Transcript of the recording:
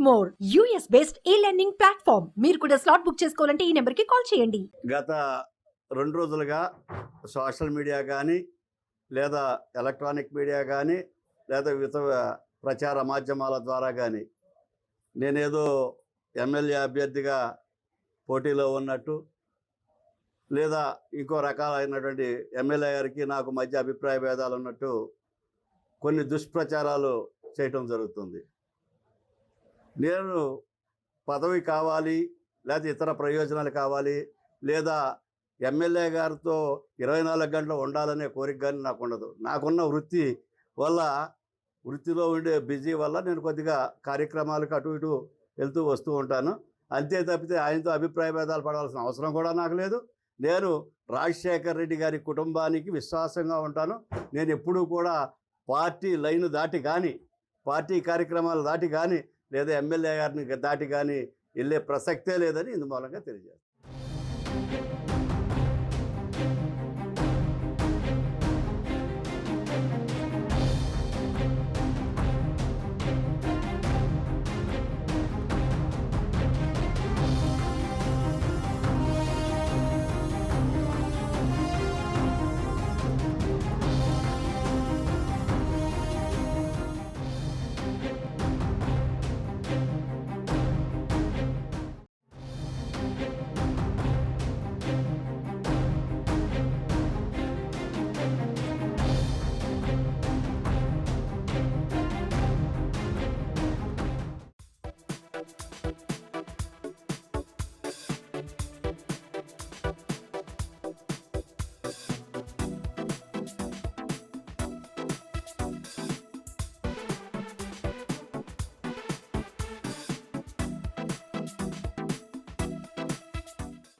More US based e-learning platform. మీరు కూడా slot book చేసుకోవాలంటే ఈ నెంబర్కి కాల్ చేయండి. గత 2 రోజులుగా సోషల్ మీడియా కానీ లేదా ఎలక్ట్రానిక్ మీడియా కానీ లేదా ఇతర ప్రచార మాధ్యమాల ద్వారా కానీ నేనేదో ఎమ్మెల్యే అభ్యర్థిగా పోటీలో ఉన్నట్టు లేదా ఇంకో రకాలైనటువంటి ఎమ్మెల్యే గారికి నాకు మధ్య అభిప్రాయ భేదాలు ఉన్నట్టు కొన్ని దుష్ప్రచారాలు చేయటం జరుగుతుంది. నేను పదవి కావాలి లేదా ఇతర ప్రయోజనాలు కావాలి లేదా ఎమ్మెల్యే గారితో 24 గంటలు ఉండాలనే కోరిక కానీ నాకు ఉండదు. నాకున్న వృత్తి వల్ల వృత్తిలో ఉండే బిజీ వల్ల నేను కొద్దిగా కార్యక్రమాలకు అటు ఇటు వెళ్తూ వస్తూ ఉంటాను. అంతే తప్పితే ఆయనతో అభిప్రాయ భేదాలు పడాల్సిన అవసరం కూడా నాకు లేదు. నేను రాజశేఖర్ రెడ్డి గారి కుటుంబానికి విశ్వాసంగా ఉంటాను. నేను ఎప్పుడూ కూడా పార్టీ లైన్ దాటి కానీ పార్టీ కార్యక్రమాలు దాటి కానీ లేదా ఎమ్మెల్యే గారిని దాటి కానీ వెళ్ళే ప్రసక్తే లేదని ఇందు మూలంగా తెలియజేస్తాను.